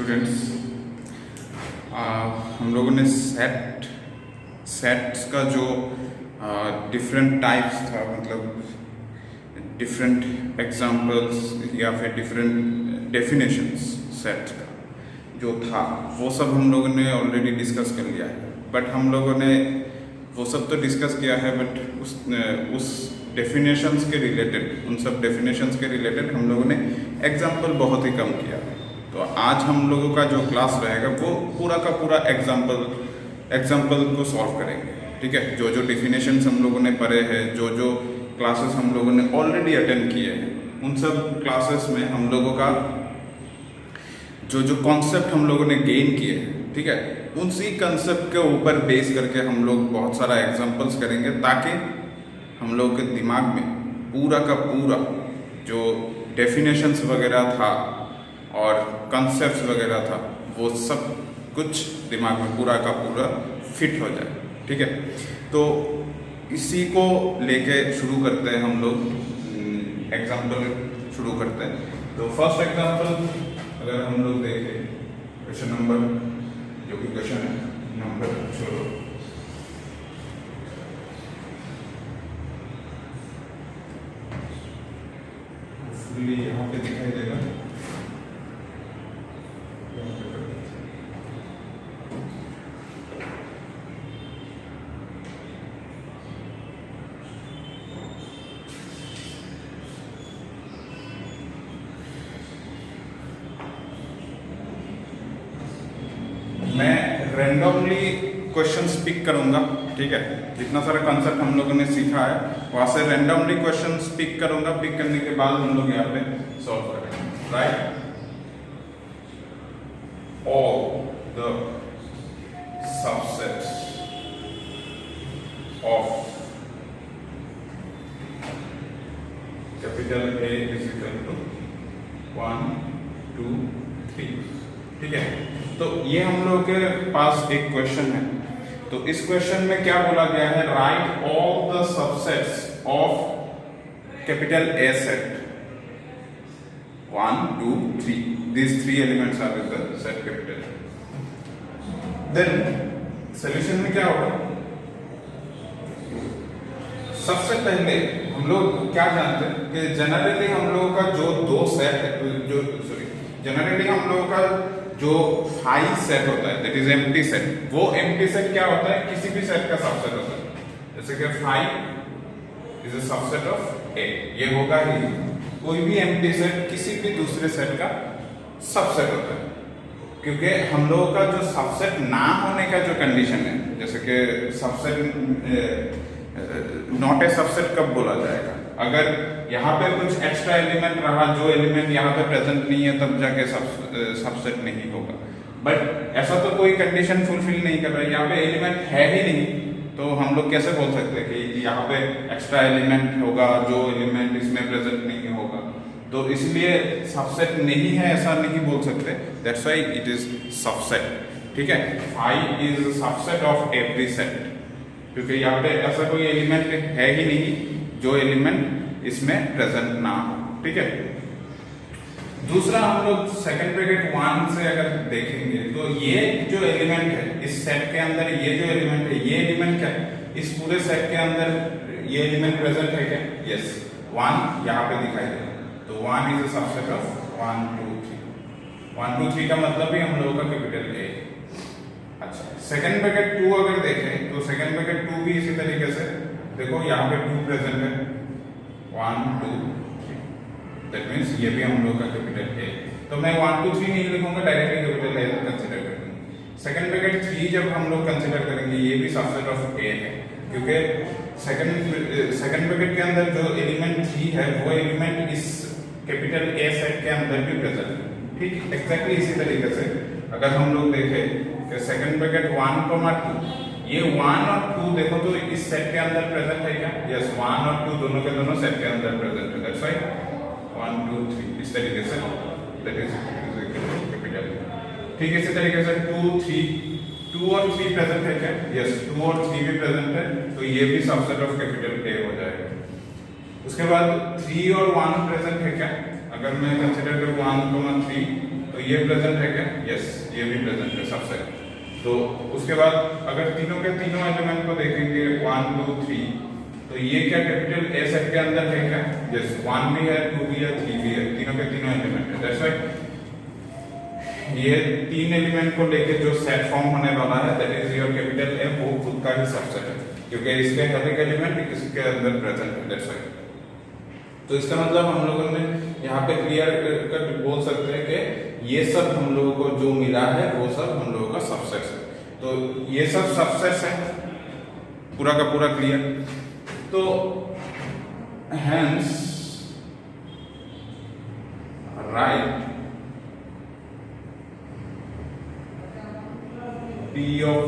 Students, हम लोगों ने सेट्स का जो डिफरेंट टाइप्स था, मतलब डिफरेंट एग्जांपल्स या फिर डिफरेंट डेफिनेशंस सेट का जो था वो सब हम लोगों ने ऑलरेडी डिस्कस कर लिया है। बट हम लोगों ने वो सब तो डिस्कस किया है, बट उस डेफिनेशंस के रिलेटेड, उन सब डेफिनेशंस के रिलेटेड हम लोगों ने एग्जांपल बहुत ही कम किया है। तो आज हम लोगों का जो क्लास रहेगा वो पूरा का पूरा एग्जांपल को सॉल्व करेंगे। ठीक है, जो जो डेफिनेशंस हम लोगों ने पढ़े हैं, जो जो क्लासेस हम लोगों ने ऑलरेडी अटेंड किए हैं, उन सब क्लासेस में हम लोगों का जो जो कॉन्सेप्ट हम लोगों ने गेन किए हैं, ठीक है, उसी कंसेप्ट के ऊपर बेस करके हम लोग बहुत सारा एग्जांपल्स करेंगे, ताकि हम लोग के दिमाग में पूरा का पूरा जो डेफिनेशंस वगैरह था और कंसेप्ट्स वगैरह था वो सब कुछ दिमाग में पूरा का पूरा फिट हो जाए। ठीक है, तो इसी को लेके शुरू करते हैं हम लोग, एग्जांपल शुरू करते हैं। तो फर्स्ट एग्जांपल अगर हम लोग देखें, क्वेश्चन नंबर, जो कि क्वेश्चन है नंबर, चलो यहाँ पे दिखाई देगा। मैं रैंडमली क्वेश्चंस पिक करूंगा। ठीक है, जितना सारा कंसेप्ट हम लोगों ने सीखा है वहां से रैंडमली क्वेश्चंस पिक करूंगा। पिक करने के बाद हम लोग यहाँ पे सॉल्व करेंगे। Right, all the subsets of capital A is equal to 1, 2, 3। ठीक है, तो ये हम लोग के पास एक क्वेश्चन है। तो इस क्वेश्चन में क्या बोला गया है, right all the subsets of capital A set 1, 2, 3, these three elements are in the set capital। then solution में क्या होगा, सबसे पहले हम लोग क्या जानते हैं कि जनरली हम लोगों का जो दो सेट है, जनरली हम लोगों का जो फाई सेट होता है, दैट इज एम्प्टी सेट, वो एम्प्टी सेट क्या होता है, किसी भी सेट का सबसेट होता है। जैसे कि phi is a subset of A, ये होगा ही, कोई भी एम्प्टी सेट किसी भी दूसरे सेट का सबसेट होता है। क्योंकि हम लोगों का जो सबसेट ना होने का जो कंडीशन है, जैसे कि सबसेट नॉट ए सबसेट कब बोला जाएगा, अगर यहाँ पे कुछ एक्स्ट्रा एलिमेंट रहा, जो एलिमेंट यहाँ पे प्रेजेंट नहीं है, तब जाके सबसेट नहीं होगा। बट ऐसा तो कोई कंडीशन फुलफिल नहीं कर रहा है, यहाँ पे एलिमेंट है ही नहीं, तो हम लोग कैसे बोल सकते हैं कि यहाँ पे एक्स्ट्रा एलिमेंट होगा जो एलिमेंट इसमें प्रेजेंट नहीं होगा। तो इसलिए सबसेट नहीं है ऐसा नहीं बोल सकते, that's why it is subset. ठीक है, phi is subset of every set, क्योंकि यहाँ पे ऐसा कोई एलिमेंट है ही नहीं जो एलिमेंट इसमें प्रेजेंट ना हो। ठीक है, दूसरा हम लोग सेकंड ब्रैकेट 1 से अगर देखेंगे तो ये जो एलिमेंट है इस सेट के अंदर, ये जो एलिमेंट है, ये एलिमेंट क्या है, इस पूरे सेट के अंदर ये एलिमेंट प्रेजेंट है क्या, यस, 1 यहाँ पे दिखाई दे रहा है। तो 1 इज अ सबसेट ऑफ 1, 2, 3। 1, 2, 3 का मतलब ही हम लोगों का कैपिटल A। अच्छा, सेकंड ब्रैकेट 2 अगर देखें तो सेकंड ब्रैकेट 2 भी इसी तरीके से, देखो यहाँ पे 2 प्रेजेंट है, 1, 2, 3, दैट मींस ये भी हम लोग का कैपिटल A। तो मैं 1, 2, 3 नहीं लिखूंगा, डायरेक्टली कैपिटल A कंसीडर करेंगे। सेकंड ब्रैकेट 3 जब हम लोग कंसीडर करेंगे, ये भी सबसेट ऑफ A है, क्योंकि सेकंड ब्रैकेट के अंदर जो एलिमेंट 3 है वो एलिमेंट इस कैपिटल A सेट के अंदर भी प्रेजेंट है। ठीक, एग्जैक्टली इसी तरीके से अगर हम लोग देखें कि सेकंड ब्रैकेट 1, 2, ये 1 और 2 देखो तो इस सेट के अंदर प्रेजेंट है क्या, यस, 1 और 2 दोनों के दोनों सेट के अंदर प्रेजेंट है, दैट्स व्हाई 1, 2, 3 इस तरीके से, दैट इज कैपिटल। ठीक है, इसी तरीके से 2 और 3 प्रेजेंट है क्या, यस, 2 और 3 भी प्रेजेंट है, तो ये भी सबसेट ऑफ कैपिटल A हो जाएगा। उसके बाद 3 और 1 प्रेजेंट है क्या, अगर मैं कंसीडर करूं 1, 3, तो तो ये प्रेजेंट है क्या? यस, ये भी प्रेजेंट है सबसेट। तो उसके बाद अगर तीनों के तीनों एलिमेंट को देखेंगे 1 2 3, तो ये क्या कैपिटल ए सेट के अंदर है क्या? यस, 1 भी है, 2 भी है, 3 भी है, तीनों के तीनों एलिमेंट है। दैट्स व्हाई ये तीन एलिमेंट को लेके जो सेट फॉर्म होने वाला है that is your capital A, वो खुद का ही सबसेट है, क्योंकि इसके हर एक एलिमेंट इसके अंदर प्रेजेंट है। दैट्स व्हाई तो इसका मतलब हम लोगों ने यहाँ पे क्लियर कर बोल सकते हैं कि ये सब हम लोगों को जो मिला है वो सब हम लोगों का सबसेट है। तो ये सब सबसेट है, पूरा का पूरा क्लियर। तो हेंस राइट P ऑफ,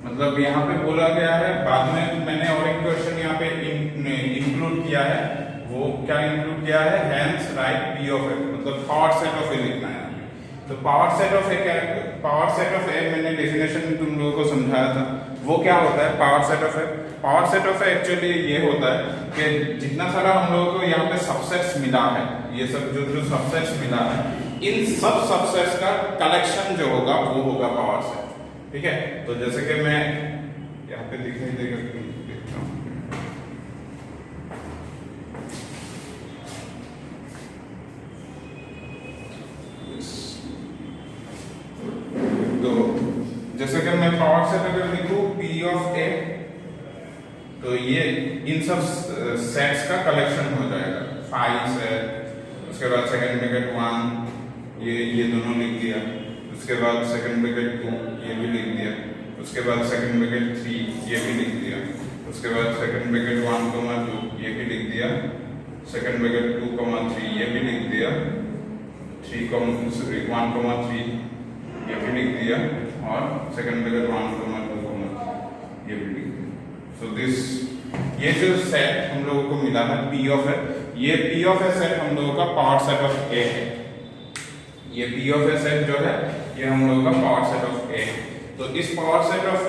मतलब यहाँ पे बोला गया है, बाद में मैंने और एक क्वेश्चन यहाँ पे इंक्लूड किया है। वो क्या इंक्लूड किया है? हेंस राइट P ऑफ ए, मतलब पावर सेट ऑफ ए लिखना है। तो पावर सेट ऑफ ए क्या? पावर सेट ऑफ ए मैंने डेफिनेशन तुम लोगों को समझाया था। वो क्या होता है power set of A? Power set of A actually ये होता है कि जितना सारा हम लोगों को यहाँ पे सबसेट्स मिला है, ये सब जो सबसेट्स मिला है, इन सब सबसेट्स का कलेक्शन जो होगा वो होगा पावर सेट। ठीक है, तो जैसे कि मैं यहाँ पे दिखाई देगा, देखता हूँ। तो जैसे कि मैं पावर सेट अगर लिखूं P ऑफ ए, तो ये इन सब सेट्स का कलेक्शन हो जाएगा। 5 सेट, उसके बाद सेकंड ब्रैकेट 1, ये दोनों लिख दिया। उसके बाद सेकंड ब्रैकेट 2, ये भी लिख दिया। उसके बाद सेकंड ब्रैकेट 3, ये भी लिख दिया। उसके बाद सेकंड ब्रैकेट 1 2, ये भी लिख दिया। सेकंड ब्रैकेट 2 3, ये भी लिख दिया। 1 3, ये भी लिख दिया। और सेकंड ब्रैकेट 1 2, ये भी लिख दिया। सो दिस, ये जो सेट हम लोगों को मिला है P ऑफ ए, ये P ऑफ ए सेट हम लोगों का पावर सेट ऑफ ए है। ये P ऑफ ए सेट जो है ये हम लोगों का पावर सेट ऑफ ए। तो इस पावर सेट ऑफ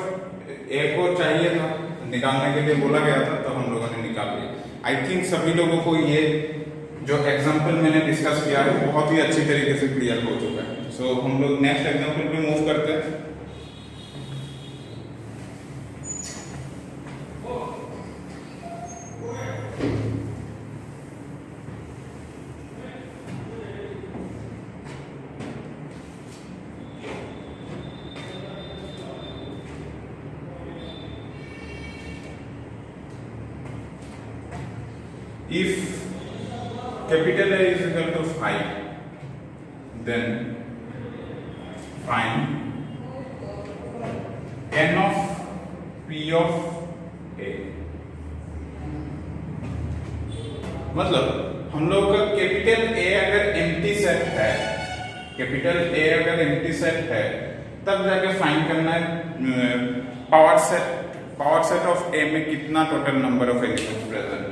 ए को चाहिए था, निकालने के लिए बोला गया था, तो हम लोगों ने निकाल लिया। आई थिंक सभी लोगों को ये जो एग्जांपल मैंने डिस्कस किया है बहुत ही अच्छी तरीके से क्लियर हो चुका है। सो हम लोग नेक्स्ट एग्जांपल पे मूव करते हैं। If capital A is equal to 5, then find n of P of A। मतलब हम लोग का कैपिटल A अगर एम्प्टी सेट है, कैपिटल A अगर एम्प्टी सेट है, तब जाके फाइंड करना है पावर सेट ऑफ A में कितना total number of elements present है।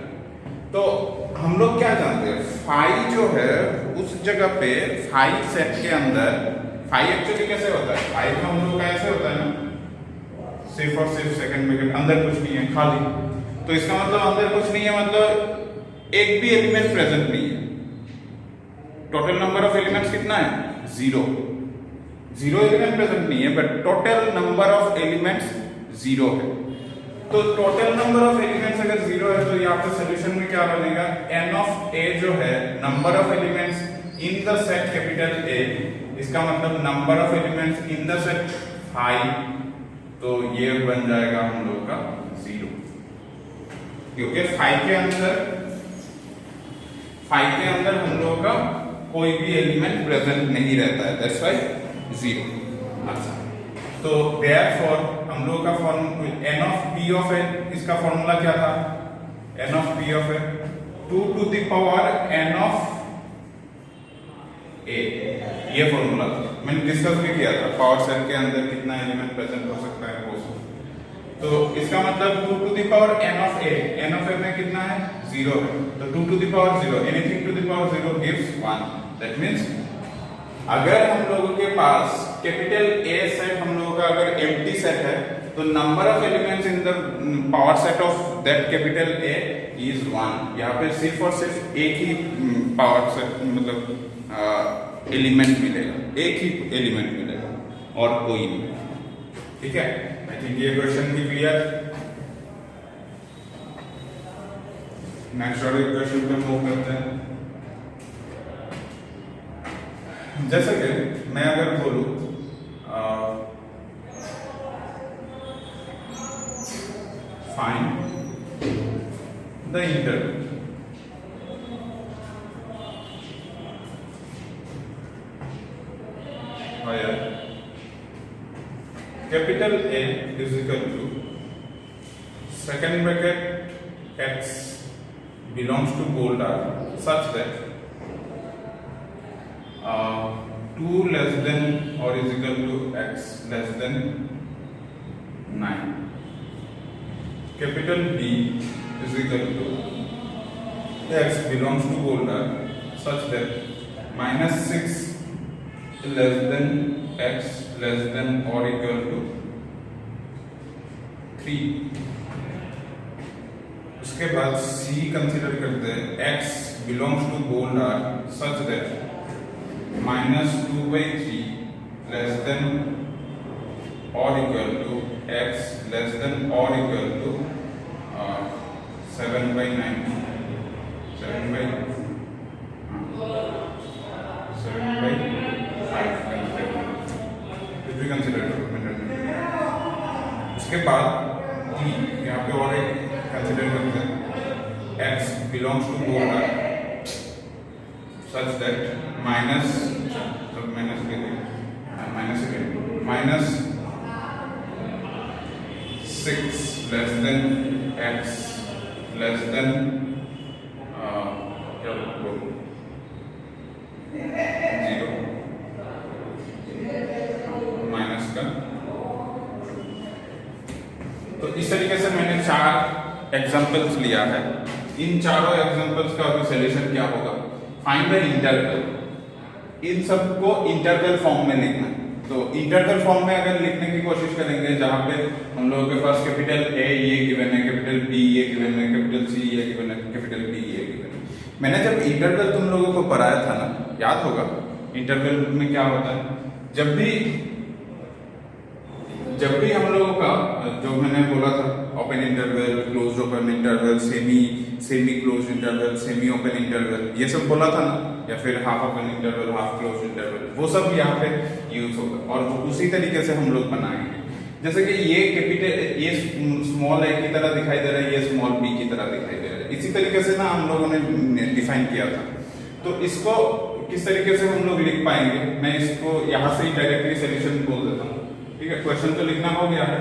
तो हम लोग क्या जानते हैं, फाइव जो है उस जगह पे फाइव सेट के अंदर, फाइव एक्चुअली कैसे होता है? फाइव में हम लोग का ऐसे होता है ना, सिर्फ और सिर्फ सेकंड ब्रैकेट, अंदर कुछ नहीं है, खाली। तो इसका मतलब अंदर कुछ नहीं है, मतलब एक भी एलिमेंट प्रेजेंट नहीं है। टोटल नंबर ऑफ एलिमेंट्स कितना है? 0 एलिमेंट प्रेजेंट नहीं है, but total number of elements 0 है। तो टोटल नंबर ऑफ एलिमेंट्स अगर 0 है, तो यहाँ पे सोल्यूशन में क्या बनेगा? n ऑफ a जो है number of elements in the set capital A, इसका मतलब number of elements in the set 5, तो ये बन जाएगा हम लोग का 0, क्योंकि 5 के अंदर हम लोग का कोई भी एलिमेंट प्रेजेंट नहीं रहता है, दैट्स व्हाई 0। अच्छा, तो देयरफॉर हम लोग का n of P of A, इसका फॉर्मूला क्या था? n of P of A 2 to the power n of A, ये फॉर्मूला था, मैंने डिस्कस भी किया था। पावर सेट के अंदर कितना एलिमेंट प्रेजेंट हो सकता है वो। तो इसका मतलब 2 to the power n of A में कितना है? 0 है, तो 2 to the power 0, anything to the power 0 gives 1। That means अगर हम लोगों के पास कैपिटल A सेट हम लोगों का अगर एम्प्टी सेट है, तो number of elements in the power set of that capital A is 1। यहाँ पे सिर्फ और सिर्फ एक ही पावर सेट, मतलब एलिमेंट मिलेगा, एक ही एलिमेंट मिलेगा और कोई नहीं। ठीक है, आई थिंक ये क्वेश्चन भी क्लियर। नेक्स्ट वाले क्वेश्चन पे मूव करते हैं। जैसे कि मैं अगर बोलूं find the interval, capital A is equal to second bracket x belongs to bold R such that 2 less than or is equal to x less than 9. Capital B is equal to x belongs to bold R such that minus 6 less than x less than or equal to 3. उसके बाद C consider करते हैं x belongs to bold R such that minus 2/3 less than or equal to x less than or equal to 7/9. 7/5 भी consider करो। उसके बाद D यहाँ पे और एक कंसिडर करते हैं x belongs to bold R such that minus minus 6 less than x less than क्या बोलूं 0 माइनस का। तो इस तरीके से मैंने 4 एग्जांपल्स लिया है। इन चारों एग्जांपल्स का अभी सॉल्यूशन क्या होगा, फाइंड द इंटरवल। इन सबको इंटरवल फॉर्म में लिखना है। तो इंटरवल फॉर्म में अगर लिखने की कोशिश करेंगे जहां पे हम लोगों के पास कैपिटल A ये गिवन है, कैपिटल B ये गिवन है, कैपिटल C ये गिवन है, कैपिटल D ये गिवन है। मैंने जब इंटरवल तुम लोगों को पढ़ाया था ना, याद होगा इंटरवल में क्या होता है, जब भी हम लोगों का जो मैंने बोला था open interval, close open interval, semi close interval, semi open interval, ये सब बोला था ना, या फिर half open interval, half close interval, वो सब यहाँ पे यूज होगा और उसी तरीके से हम लोग बनाएंगे। जैसे कि ये कैपिटल, ये स्मॉल a की तरह दिखाई दे रहा है, ये स्मॉल b की तरह दिखाई दे रहा है। इसी तरीके से ना हम लोगों ने डिफाइन किया था। तो इसको किस तरीके से हम लोग लिख पाएंगे, मैं इसको यहाँ से ही डायरेक्टली सोल्यूशन बोल देता हूँ। ठीक है, क्वेश्चन तो लिखना हो गया है,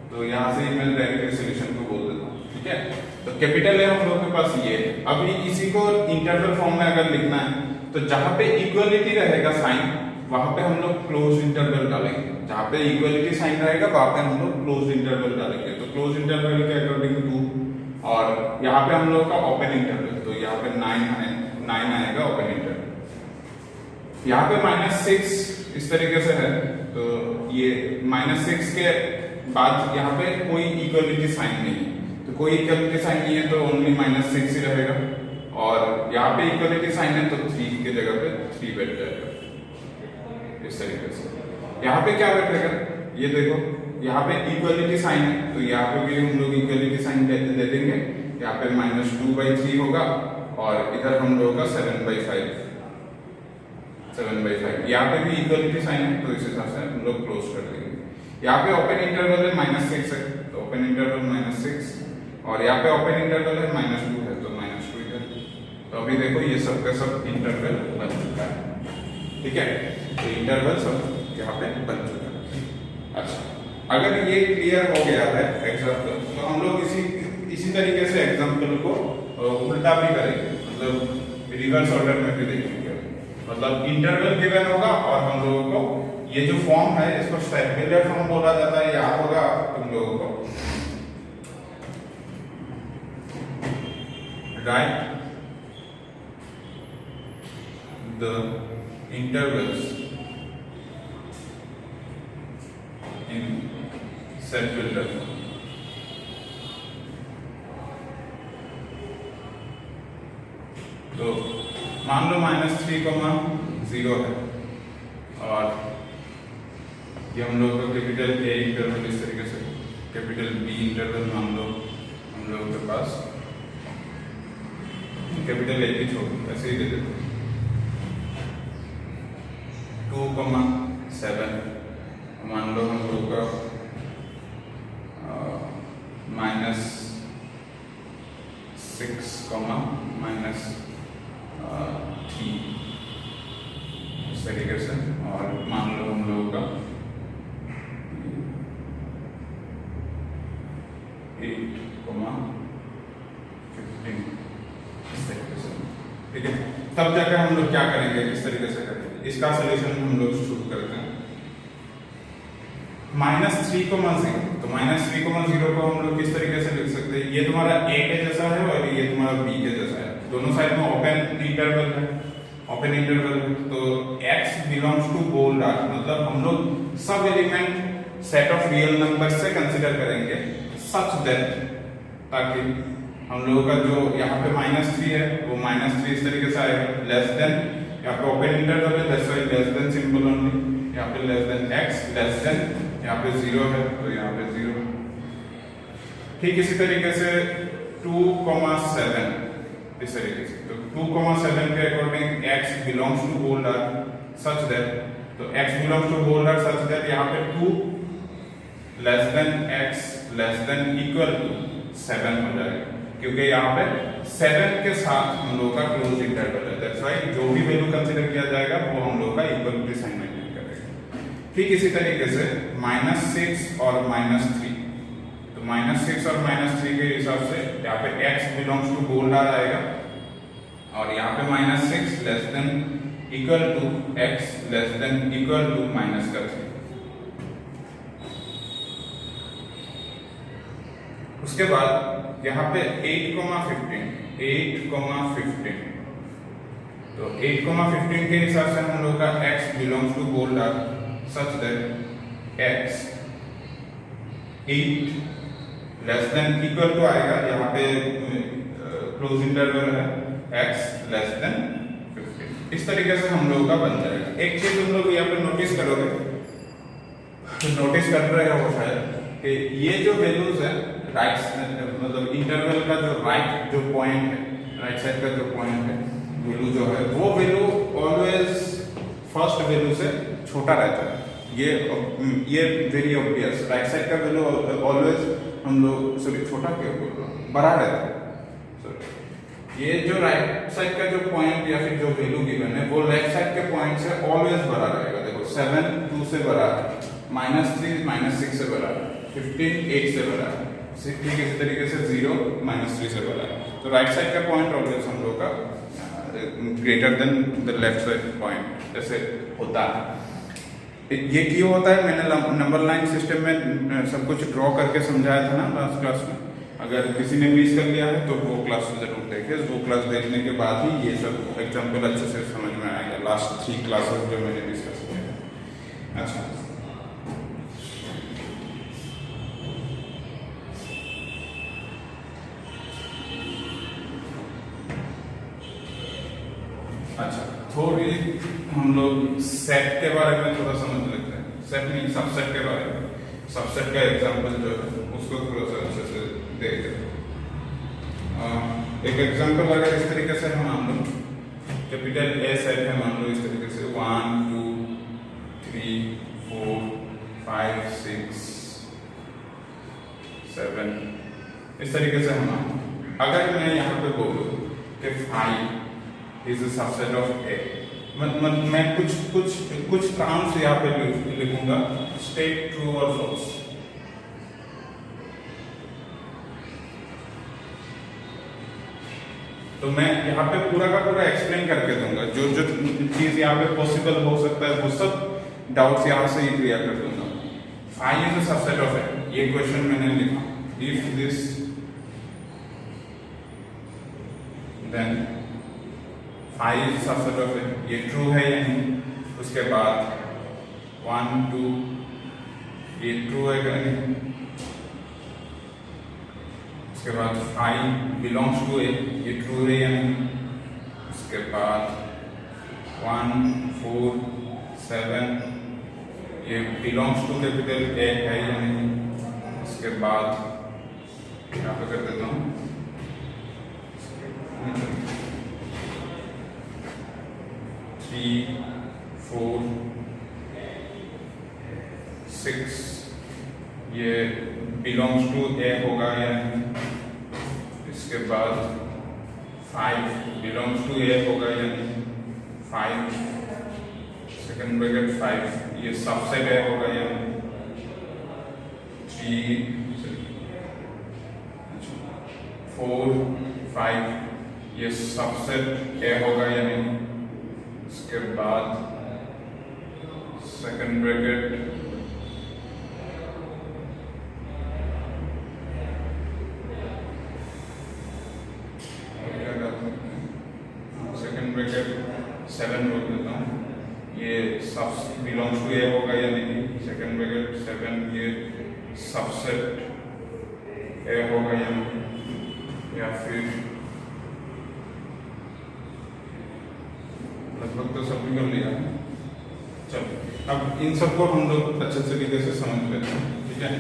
तो यहाँ से ही मैं डायरेक्टली सोल्यूशन को बोल देता हूँ। ठीक है, तो कैपिटल है हम लोग के पास ये है। अभी इसी को इंटरवल फॉर्म में अगर लिखना है तो जहां पे इक्वलिटी रहेगा साइन, वहां पे हम लोग क्लोज इंटरवल डालेंगे। जहां पे इक्वलिटी साइन रहेगा वहां पे हम लोग क्लोज इंटरवल डालेंगे। तो क्लोज इंटरवल के अकॉर्डिंग टू, और यहाँ पे हम लोग का ओपन इंटरवल, तो यहाँ पे 9 आएगा ओपन इंटरवल। यहाँ पे -6 इस तरीके से है, तो ये -6 के बाद यहाँ पे कोई इक्वलिटी साइन नहीं है, तो कोई इक्वलिटी साइन नहीं है तो ओनली -6 ही रहेगा। और यहाँ पे इक्वलिटी साइन है तो 3 की जगह पे 3 बैठ जाएगा इस तरीके से। यहाँ पे क्या बैठेगा, ये देखो यहाँ पे इक्वलिटी साइन है, तो यहाँ पे भी हम लोग इक्वलिटी साइन दे देंगे। यहाँ पे -2/3 होगा और इधर हम लोगों का 7/5। यहाँ पे भी इक्वलिटी साइन है, तो इस हिसाब से हम लोग क्लोज कर देंगे। यहाँ पे ओपन इंटरवल है -6 है, तो ओपन इंटरवल -6, और यहाँ पे ओपन इंटरवल है -2 है, तो -2 इधर। तो अभी देखो ये सब का सब इंटरवल बन चुका है। ठीक है, तो इंटरवल सब यहाँ पे बन चुका है। अच्छा, अगर ये क्लियर हो गया है एग्जाम्पल, तो हम लोग इसी तरीके से एग्जाम्पल को उल्टा भी करेंगे, मतलब रिवर्स ऑर्डर में भी देखेंगे। मतलब इंटरवल गिवन होगा और हम लोगों को ये जो फॉर्म है इसको स्टेबिलर फॉर्म बोला जाता है, याद होगा तुम लोगों को। Right the intervals in set तो मान लो -3, 0 है, और ये हम लोग का कैपिटल ए इंटरवल इस तरीके से, कैपिटल बी इंटरवल मान लो हम लोगों के पास कैपिटल ए की छोड़ ऐसे ही दे देते 2,7 मान लो हम लोग का -6, -3 इस तरीके से, और मान लो हम लोगों का 8,15 इस तरीके से, ठीक है। तब जाकर हम लोग क्या करेंगे, इस तरीके से करेंगे। इसका सोल्यूशन हम लोग शुरू करते हैं। -3,0, तो -3,0 को हम लोग किस तरीके से लिख सकते हैं, ये तुम्हारा ए के जैसा है और ये तुम्हारा बी के जैसा है, दोनों साइड में ओपन इंटरवल है, तो x belongs to bold R, मतलब हम लोग सब element set of real number से कंसीडर करेंगे सच दैट, ताकि हम लोगों का जो यहाँ पे -3 है वो -3 इस तरीके से आएगा, लेस देन, यहाँ पे ओपन इंटरवल है that's why less than symbol only, यहाँ पे less than x, less then यहाँ पे 0 है तो यहाँ पे 0। ठीक इसी तरीके से 2,7 इस तरीके से, तो 2,7 के according x belongs to bold R such that, तो x belongs to bold R such that यहाँ पे 2 less than x less than equal to 7 हो जाएगा, क्योंकि यहाँ पे 7 के साथ हम लोग का क्लोज इंटरवल है, दैट्स व्हाई जो भी वैल्यू कंसीडर किया जाएगा वो हम लोग का इक्वलिटी साइन मेंटेन करेगा। ठीक इसी तरीके से -6 और -3, तो -6 और -3 के हिसाब से यहाँ पे x belongs to bold R आएगा, और यहाँ पे -6 less than equal to x less than equal to -3। उसके बाद यहाँ पे 8,15, तो 8,15 के हिसाब से हम लोग का x belongs to bold R such that x 8 less than equal to आएगा, यहाँ पे क्लोज इंटरवल है x लेस देन 15, इस तरीके से हम लोग का बन जाएगा। एक चीज तुम लोग यहाँ पे नोटिस करोगे, नोटिस कर रहे हो शायद कि ये जो वैल्यूज है राइट, मतलब इंटरवल का जो राइट जो पॉइंट है, राइट साइड का जो पॉइंट है वैल्यू जो है, वो वैल्यू ऑलवेज फर्स्ट वैल्यू से छोटा रहता है, ये वेरी ऑब्वियस, राइट साइड का वैल्यू ऑलवेज हम लोग छोटा क्यों बोल रहा हूँ, बड़ा रहता है। ये जो राइट साइड का जो पॉइंट या फिर जो वैल्यू गिवन है वो लेफ्ट साइड के पॉइंट से ऑलवेज बड़ा रहेगा। देखो 7 2 से बड़ा है, -3 -6 से बड़ा है, 15 8 से बड़ा है, ठीक इसी तरीके से 0 -3 से बड़ा है, तो राइट साइड का पॉइंट ऑलवेज हम लोग का greater than the left side point ऐसे होता है। ये क्यों होता है, मैंने नंबर लाइन सिस्टम में सब कुछ ड्रॉ करके समझाया था ना लास्ट क्लास में, अगर किसी ने मिस कर लिया है तो वो क्लास जरूर देखें, वो क्लास देखने के बाद ही ये सब एग्जाम्पल अच्छे से समझ में आएगा, लास्ट 3 क्लासेस जो मैंने डिस्कस किया। अच्छा थोड़ी हम लोग सेट के बारे में थोड़ा समझ लेते हैं, सेट नहीं सबसेट के बारे में, सबसेट का एग्जांपल जो है उसको थोड़ा सा अच्छे से देखते हैं। एक एग्जांपल अगर इस तरीके से हम मान लो कैपिटल ए सेट है, मान लो इस तरीके से 1 2 3 4 5 6 7 इस तरीके से हम अगर मैं यहाँ पे बोलूँ कि 5 is a subset of A, मैं कुछ टर्म्स यहाँ पे लिखूंगा, स्टेट ट्रू और फॉल्स। तो मैं यहाँ पे पूरा का पूरा एक्सप्लेन करके दूंगा, जो जो चीज यहाँ पे पॉसिबल हो सकता है वो सब डाउट्स यहाँ से ही क्लियर कर दूंगा। 5 is a subset of A, ये क्वेश्चन मैंने लिखा, if this then 5 is subset of it, ये ट्रू है या नहीं। उसके बाद 1 2 ये ट्रू है या नहीं। उसके बाद 5 बिलोंग्स टू ए, ये ट्रू है या नहीं। उसके बाद 1 4 7 ये बिलोंग्स टू कैपिटल ए है या नहीं। इसके बाद यहाँ पे कर देता हूँ 3 4 6 ये बिलोंग्स टू ए होगा या नहीं। इसके बाद 5 बिलोंग्स टू ए होगा या नहीं। 5 सेकंड ब्रैकेट 5 ये सबसेट ए होगा या नहीं। 3 4 5 ये सबसेट ए होगा या नहीं। इसके बाद सेकंड ब्रैकेट सेकंड ब्रैकेट 7 रोक देता हूँ, ये सब बिलोंग्स टू ए होगा या नहीं। सेकंड ब्रैकेट 7 ये सबसेट ए होगा या नहीं, या फिर लगभग तो सब भी कर लिया। चलो अब इन सबको हम लोग अच्छे तरीके से समझ लेते हैं, ठीक है।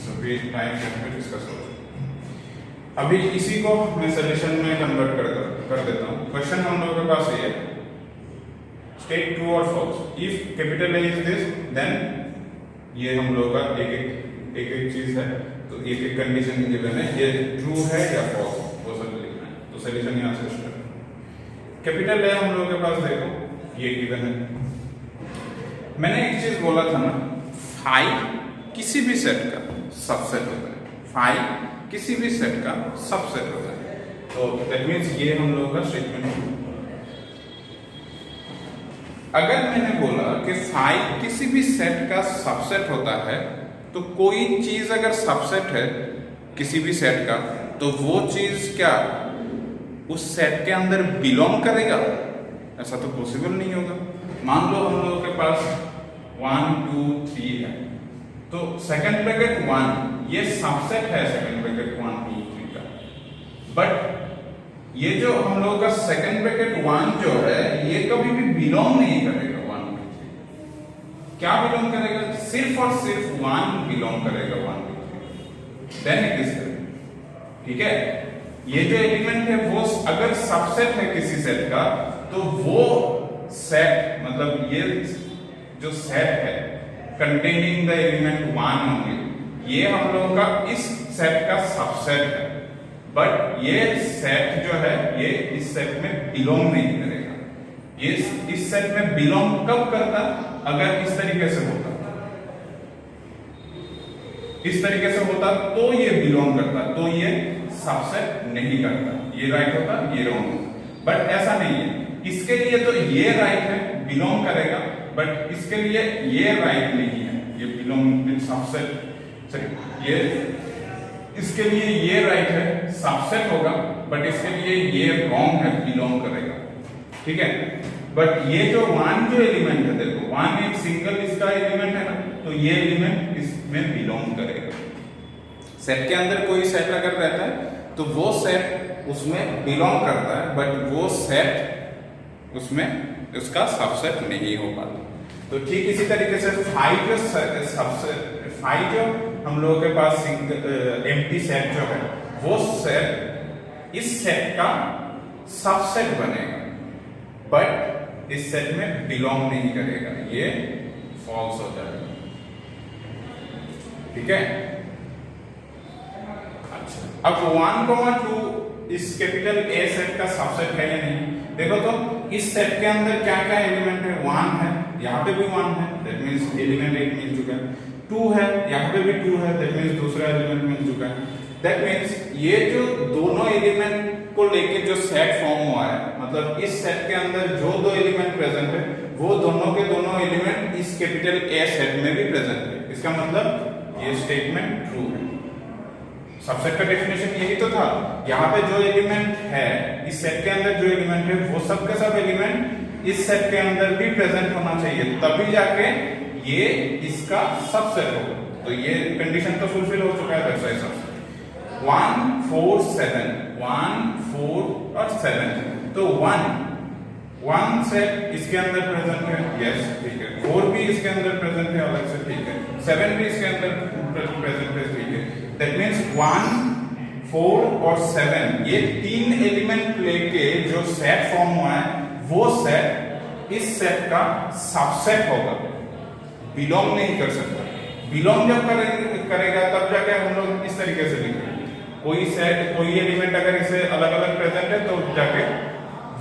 सभी टाइम में डिस्कस हो। अभी इसी को मैं सॉल्यूशन में कन्वर्ट कर देता हूँ। क्वेश्चन हम लोगों के पास ये है, स्टेट ट्रू और false. If capital A is this then ये हम लोगों का एक चीज है, तो एक कंडीशन गिवन है, ये ट्रू है या फॉल्स वो सब लिखना है। तो सॉल्यूशन यहाँ से स्टार्ट। कैपिटल ए हम लोगों के पास देखो ये गिवन है। मैंने एक चीज बोला था ना, 5 किसी भी सेट का सबसेट होता है। 5 किसी भी सेट का सबसेट होता है। तो दैट मीन्स ये हम लोगों का स्टेटमेंट है। अगर मैंने बोला कि 5 किसी भी सेट का सबसेट होता है, तो कोई चीज अगर सबसेट है किसी भी सेट का, तो वो चीज क्या उस सेट के अंदर बिलोंग करेगा? ऐसा तो पॉसिबल नहीं होगा। मान लो हम लोगों के पास 1 2 3 है, तो सेकंड ब्रैकेट 1 ये सबसेट है सेकंड ब्रैकेट 1 2 3 का। बट ये जो हम लोगों का सेकंड ब्रैकेट 1 जो है ये कभी भी बिलोंग नहीं करेगा 1 2 3। क्या बिलोंग करेगा? सिर्फ और सिर्फ 1 बिलोंग करेगा 1 2 3। देन इट इज ठीक है। ये जो एलिमेंट है वो अगर सबसेट है किसी सेट का, तो वो सेट मतलब ये जो सेट है कंटेनिंग द एलिमेंट 1 ओनली, ये हम लोगों का इस सेट का सबसेट है। बट ये सेट जो है ये इस सेट में बिलोंग नहीं करेगा। ये इस सेट में बिलोंग कब करता? अगर इस तरीके से होता, इस तरीके से होता तो ये बिलोंग करता, तो ये सबसेट नहीं करता। ये राइट होता, ये रॉन्ग होता। बट ऐसा नहीं है। इसके लिए तो ये राइट है, बिलोंग करेगा, बट इसके लिए ये राइट नहीं है, ये बिलोंग सबसेट सॉरी ये इसके लिए ये राइट है, सबसेट होगा, बट इसके लिए ये रॉन्ग है, बिलोंग करेगा। ठीक है। बट ये जो 1 जो एलिमेंट है, देखो 1 एक सिंगल इसका एलिमेंट है ना, तो ये एलिमेंट इसमें बिलोंग करेगा। सेट के अंदर कोई सेट अगर रहता है तो वो सेट उसमें बिलोंग करता है, बट वो सेट उसमें उसका सबसेट नहीं हो पाता। तो ठीक इसी तरीके से 5 जो सबसेट 5 जो हम लोगों के पास एम्प्टी सेट जो है, वो सेट इस सेट का सबसेट बनेगा, बट इस सेट में बिलोंग नहीं करेगा। ये फॉल्स हो जाएगा। ठीक है। अच्छा, अब 1, 2 इस कैपिटल ए सेट का सबसेट है या नहीं? देखो तो इस सेट के अंदर क्या क्या एलिमेंट है? 1 है, यहाँ पे भी 1 है, दैट मींस एलिमेंट एक मिल चुका है। 2 है, यहाँ पे भी 2 है, दैट मींस दूसरा एलिमेंट मिल चुका है। दैट मींस ये जो दोनों एलिमेंट को लेके जो सेट फॉर्म हुआ है, मतलब इस सेट के अंदर जो 2 एलिमेंट प्रेजेंट है, वो दोनों के दोनों एलिमेंट इस कैपिटल ए सेट में भी प्रेजेंट है। इसका मतलब ये स्टेटमेंट ट्रू है। सबसेट का डेफिनेशन यही तो था। यहाँ पे जो एलिमेंट है इस सेट के अंदर, जो एलिमेंट है वो सब के सब एलिमेंट इस सेट के अंदर भी प्रेजेंट होना चाहिए, तभी जाके ये इसका सबसेट होगा। तो ये कंडीशन तो फुलफिल हो चुका है। वैसा सबसेट 1 4 7 1 4 और 7 तो 1 सेट इसके अंदर प्रेजेंट है, यस ठीक है। 4 भी इसके अंदर प्रेजेंट है अलग से, ठीक है। 7 भी इसके अंदर प्रेजेंट है, ठीक है। दैट मींस 1, 4 और 7 ये 3 एलिमेंट लेके जो सेट फॉर्म हुआ है वो सेट इस सेट का सबसेट होगा, बिलोंग नहीं कर सकता। बिलोंग जब करेगा तब जाके हम लोग इस तरीके से लिखेंगे, कोई सेट कोई एलिमेंट अगर इसे अलग अलग प्रेजेंट है तो जाके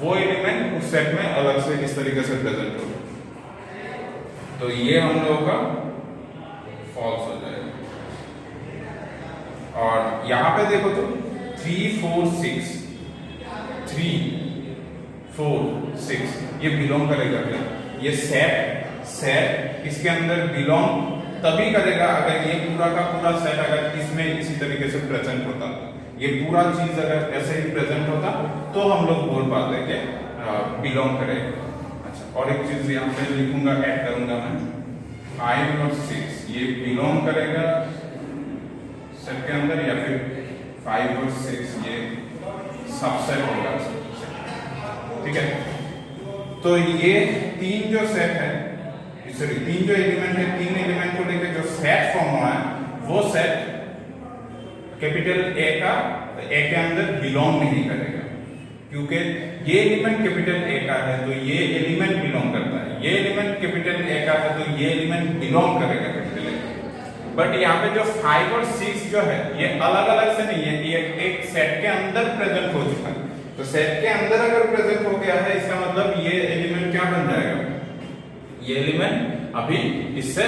वो एलिमेंट उस सेट में अलग से इस तरीके से प्रेजेंट होगा। तो ये हम लोगों का फॉल्स हो जाएगा। और यहां पे देखो तो 3, 4, 6 3, 4, 6 ये बिलोंग करेगा क्या? ये सेट इसके अंदर बिलोंग तभी करेगा अगर ये पूरा का पूरा सेट अगर इसमें इसी तरीके से प्रेजेंट होता, ये पूरा चीज अगर ऐसे ही प्रेजेंट होता तो हम लोग बोल पाते कि बिलोंग करेगा। अच्छा, और एक चीज यहाँ पे लिखूंगा, ऐड करूंगा मैं, 5 और 6 ये बिलोंग करेगा सेट के अंदर, या फिर 5 और 6 ये सबसेट होगा, ठीक है। तो ये 3 जो सेट है, सॉरी 3 जो एलिमेंट है, 3 एलिमेंट को लेकर जो सेट फॉर्म हुआ है वो सेट कैपिटल ए के अंदर बिलोंग नहीं करेगा, क्योंकि ये एलिमेंट कैपिटल ए का है तो ये एलिमेंट बिलोंग करता है, ये एलिमेंट कैपिटल ए का है तो ये एलिमेंट बिलोंग करेगा कैपिटल ए। बट यहाँ पे जो 5 और 6 जो है ये अलग अलग से नहीं है, ये एक सेट के अंदर प्रेजेंट हो चुका है। तो सेट के अंदर अगर प्रेजेंट हो गया है इसका मतलब ये एलिमेंट क्या बन जाएगा, ये एलिमेंट अभी इससे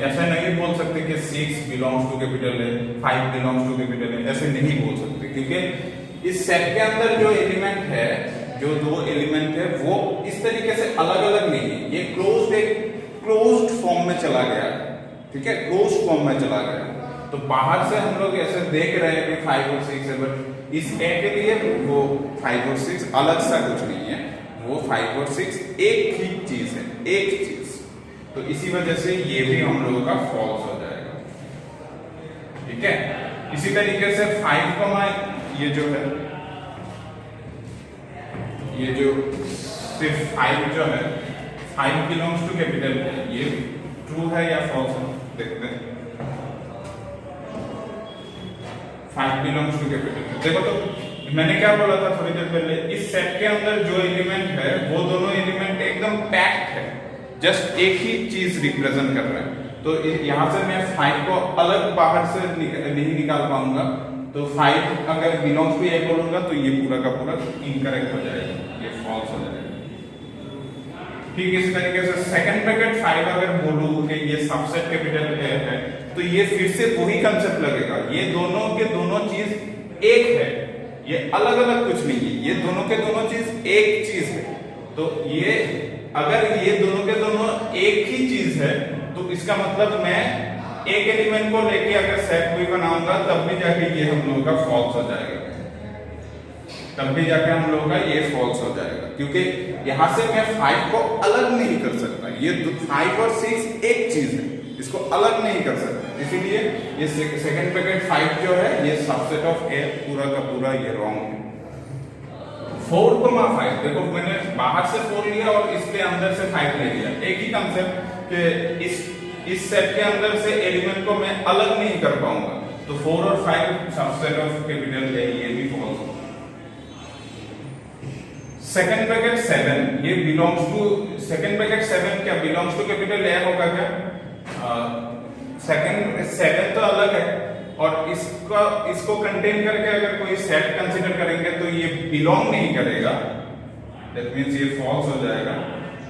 ऐसा नहीं बोल सकते कि 6 belongs to capital A, 5 belongs to capital A, ऐसे नहीं बोल सकते, क्योंकि इस सेट के अंदर जो एलिमेंट है, जो 2 एलिमेंट है वो इस तरीके से अलग अलग नहीं है, ये क्लोज्ड फॉर्म में चला गया, ठीक है, क्लोज्ड फॉर्म में चला गया। तो बाहर से हम लोग ऐसे देख रहे हैं कि 5 और 6 है, बट इस ए के लिए वो 5 और 6 अलग सा कुछ नहीं है, वो 5 और 6 एक ही चीज है, एक चीज। तो इसी वजह से ये भी हम लोगों का फॉल्स हो जाएगा, ठीक है। इसी तरीके से 5, ये जो है, ये जो सिर्फ 5 जो है, 5 बिलोंग्स टू कैपिटल है, ये ट्रू है या फॉल्स है, देखते हैं। 5 बिलोंग्स टू कैपिटल, देखो तो मैंने क्या बोला था थोड़ी देर पहले, इस सेट के अंदर जो एलिमेंट है वो दोनों एलिमेंट एकदम पैक्ड है, जस्ट एक ही चीज रिप्रेजेंट कर रहा है। तो यहां से मैं 5 को अलग बाहर से नहीं निकाल पाऊंगा, तो 5 अगर बिलोंग्स टू ए बोलूंगा तो ये पूरा का पूरा इनकरेक्ट हो जाएगा, ये फॉल्स हो जाएगा। ठीक इसी तरीके से सेकंड ब्रैकेट 5 अगर बोलूं कि ये सबसेट कैपिटल ए है, तो ये फिर से वही कंसेप्ट लगेगा, ये दोनों के दोनों चीज एक है, ये अलग अलग कुछ नहीं है, ये दोनों के दोनों चीज एक चीज है। तो ये अगर ये दोनों के दोनों एक ही चीज है तो इसका मतलब मैं एक एलिमेंट को लेके अगर सेट कोई बनाऊंगा तब भी जाके ये हम लोगों का फॉल्स हो जाएगा, तब भी जाके हम लोगों का ये फॉल्स हो जाएगा, क्योंकि यहां से मैं 5 को अलग नहीं कर सकता, ये 5 और 6 एक चीज है, इसको अलग नहीं कर सकता। इसीलिए ये सेकंड ब्रैकेट 5 जो है ये सबसेट ऑफ ए पूरा का पूरा ये रॉन्ग है। 4,5 देखो मैंने बाहर से 4 लिया और इसके अंदर से 5 ले लिया, एक ही कंसेप्ट कि इस सेट के अंदर से एलिमेंट को मैं अलग नहीं कर पाऊंगा, तो 4 और 5 सबसेट ऑफ कैपिटल ए, ये भी फॉल्स होगा। सेकंड ब्रैकेट 7 ये बिलोंग्स टू, सेकंड ब्रैकेट 7 क्या बिलोंग्स टू कैपिटल ए होगा क्या? सेकंड 7 तो अलग है और इसको कंटेन करके अगर कोई सेट कंसीडर करेंगे तो ये बिलोंग नहीं करेगा, दैट मींस ये फॉल्स हो जाएगा,